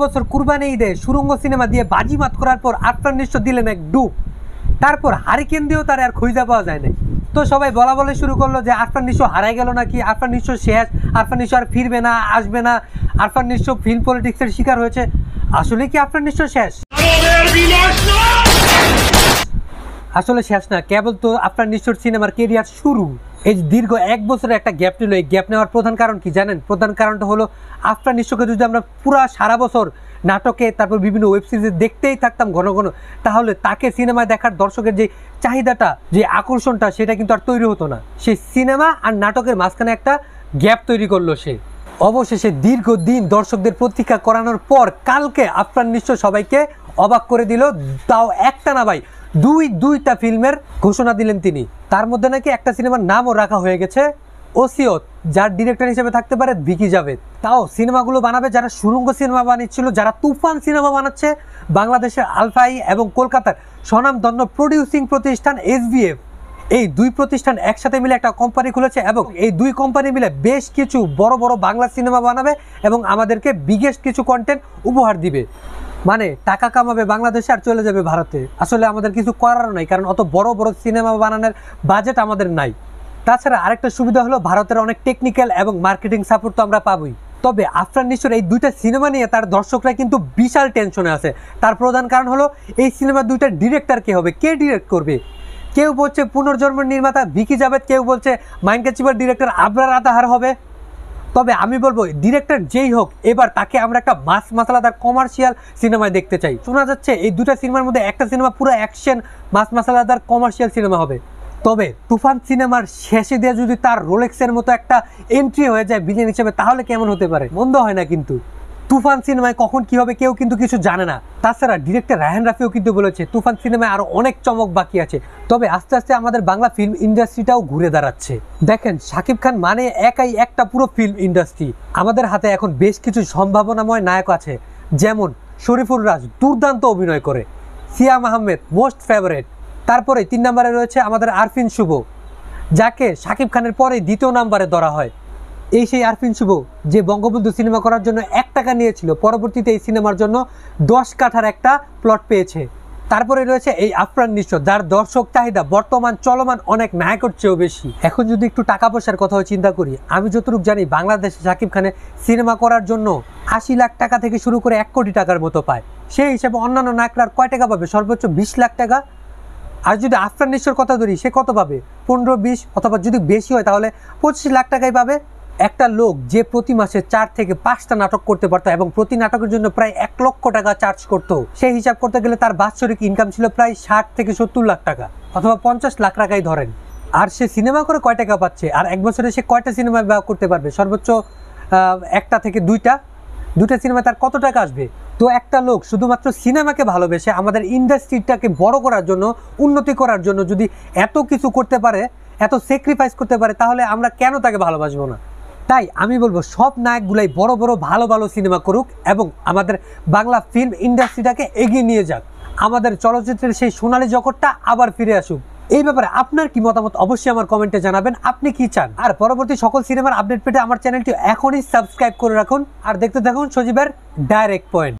বছর কুরবানি ঈদে সুরঙ্গ সিনেমা দিয়ে বাজিমাত করার পর আরফান নিশো দিলেন এক ডুব, তারপর হারিকেন দিয়েও তার আর খুঁজে পাওয়া যায় না। তো সবাই বলা বলে শুরু করলো যে আরফান নিশো হারাই গেল নাকি, আরফান নিশো শেষ, আরফান নিশো আর ফিরবে না, আসবে না, আরফান নিশো ফিল্ম পলিটিক্সের শিকার হয়েছে। আসলে কি আরফান নিশো শেষ? আসলে শেষ না, কেবল তো আরফান নিশোর সিনেমার কেরিয়ার শুরু। এই দীর্ঘ এক বছরের একটা গ্যাপ নিল। এই গ্যাপ নেওয়ার প্রধান কারণ কি জানেন? প্রধান কারণটা হলো আরফান নিশোকে যদি আমরা পুরা সারা বছর নাটকে তারপর বিভিন্ন ওয়েব সিরিজে দেখতেই থাকতাম ঘন ঘন, তাহলে তাকে সিনেমায় দেখার দর্শকের যে চাহিদাটা, যে আকর্ষণটা, সেটা কিন্তু আর তৈরি হতো না। সেই সিনেমা আর নাটকের মাঝখানে একটা গ্যাপ তৈরি করলো সে। অবশেষে দীর্ঘদিন দর্শকদের প্রতীক্ষা করানোর পর কালকে আরফান নিশো সবাইকে অবাক করে দিল। তাও একটা না ভাই, দুইটা ফিল্মের ঘোষণা দিলেন তিনি। তার মধ্যে নাকি একটা সিনেমার নামও রাখা হয়ে গেছে, ওসিয়ত, যার ডিরেক্টর হিসেবে থাকতে পারে ভিকি জাভেদ। তাও সিনেমাগুলো বানাবে যারা সুরঙ্গ সিনেমা বানিয়েছিল, যারা তুফান সিনেমা বানাচ্ছে, বাংলাদেশের আলফাই এবং কলকাতার স্বনামধন্য প্রডিউসিং প্রতিষ্ঠান SBF। এই দুই প্রতিষ্ঠান একসাথে মিলে একটা কোম্পানি খুলেছে এবং এই দুই কোম্পানি মিলে বেশ কিছু বড় বড় বাংলা সিনেমা বানাবে এবং আমাদেরকে বিগেস্ট কিছু কন্টেন্ট উপহার দিবে। মানে টাকা কামাবে বাংলাদেশে আর চলে যাবে ভারতে। আসলে আমাদের কিছু করার নাই, কারণ অত বড় বড় সিনেমা বানানোর বাজেট আমাদের নাই। তাছাড়া আরেকটা সুবিধা হলো ভারতের অনেক টেকনিক্যাল এবং মার্কেটিং সাপোর্ট তো আমরা পাবোই। তবে আরফান নিশোর এই দুইটা সিনেমা নিয়ে তার দর্শকরা কিন্তু বিশাল টেনশনে আছে। তার প্রধান কারণ হলো এই সিনেমার দুইটা ডিরেক্টর কে হবে, কে ডিরেক্ট করবে। কেউ বলছে পুনর্জন্মের নির্মাতা ভিকি জাভেদ, কেউ বলছে মাইনকাচিবার ডিরেক্টর আবরার আতাহার হবে। তবে আমি বলবো ডিরেক্টর যেই হোক, এবার তাকে আমরা একটা মাস মাসালাদার কমার্শিয়াল সিনেমায় দেখতে চাই। শোনা যাচ্ছে এই দুটা সিনেমার মধ্যে একটা সিনেমা পুরো অ্যাকশন মাস মাসালাদার কমার্শিয়াল সিনেমা হবে। তবে তুফান সিনেমার শেষে দিয়ে যদি তার রোলেক্সের মতো একটা এন্ট্রি হয়ে যায় ভিলেন হিসেবে, তাহলে কেমন হতে পারে? মন্দ হয় না। কিন্তু তুফান সিনেমায় কখন কি হবে কেউ কিন্তু কিছু জানে না। তাছাড়া ডিরেক্টর রায়হান রাফিও কিন্তু বলেছে তুফান সিনেমায় আরো অনেক চমক বাকি আছে। তবে আস্তে আস্তে আমাদের বাংলা ফিল্ম ইন্ডাস্ট্রিটাও ঘুরে দাঁড়াচ্ছে। দেখেন, শাকিব খান মানে একাই একটা পুরো ফিল্ম ইন্ডাস্ট্রি। আমাদের হাতে এখন বেশ কিছু সম্ভাবনাময় নায়ক আছে, যেমন শরীফুল রাজ দুর্দান্ত অভিনয় করে, সিয়াম আহমেদ মোস্ট ফেভারিট, তারপরে 3 নম্বরে রয়েছে আমাদের আরফিন শুভ, যাকে শাকিব খানের পরে 2য় নম্বরে ধরা হয়। এই সেই আরফিন শুভ যে বঙ্গবন্ধু সিনেমা করার জন্য 1 টাকা নিয়েছিল, পরবর্তীতে এই সিনেমার জন্য 10 কাঠার একটা প্লট পেয়েছে। তারপরে রয়েছে এই আরফান নিশো, যার দর্শক চাহিদা বর্তমান চলমান অনেক নায়কের চেয়েও বেশি। এখন যদি একটু টাকা পয়সার কথাও চিন্তা করি, আমি যতটুকু জানি বাংলাদেশে শাকিব খানের সিনেমা করার জন্য 80 লাখ টাকা থেকে শুরু করে 1 কোটি টাকার মতো পায়। সেই হিসেবে অন্যান্য নায়করা কয় টাকা পাবে? সর্বোচ্চ 20 লাখ টাকা। আর যদি আরফান নিশোর কথা ধরি, সে কত পাবে? 15-20, অথবা যদি বেশি হয় তাহলে 25 লাখ টাকাই পাবে। একটা লোক যে প্রতি মাসে 4 থেকে 5টা নাটক করতে পারতো এবং প্রতি নাটকের জন্য প্রায় 1 লক্ষ টাকা চার্জ করতো, সেই হিসাব করতে গেলে তার বাৎসরিক ইনকাম ছিল প্রায় 60 থেকে 70 লাখ টাকা, অথবা 50 লাখ টাকাই ধরেন। আর সে সিনেমা করে কয় টাকা পাচ্ছে? আর 1 বছরে সে কয়টা সিনেমা ব্যবহার করতে পারবে? সর্বোচ্চ 1টা থেকে 2টা সিনেমা তার কত টাকা আসবে? তো একটা লোক শুধুমাত্র সিনেমাকে ভালোবেসে আমাদের ইন্ডাস্ট্রিটাকে বড় করার জন্য, উন্নতি করার জন্য যদি এত কিছু করতে পারে, এত স্যাক্রিফাইস করতে পারে, তাহলে আমরা কেন তাকে ভালোবাসবো না? তাই আমি বলবো সব নায়কগুলাই বড় বড় ভালো ভালো সিনেমা করুক এবং আমাদের বাংলা ফিল্ম ইন্ডাস্ট্রিটাকে এগিয়ে নিয়ে যাক। আমাদের চলচ্চিত্রের সেই সোনালী জগৎটা আবার ফিরে আসুক। এই ব্যাপারে আপনার কি মতামত অবশ্যই আমার কমেন্টে জানাবেন। আপনি কি চান? আর পরবর্তী সকল সিনেমার আপডেট পেতে আমার চ্যানেলটি এখনই সাবস্ক্রাইব করে রাখুন আর দেখতে থাকুন সজীবের ডাইরেক্ট পয়েন্ট।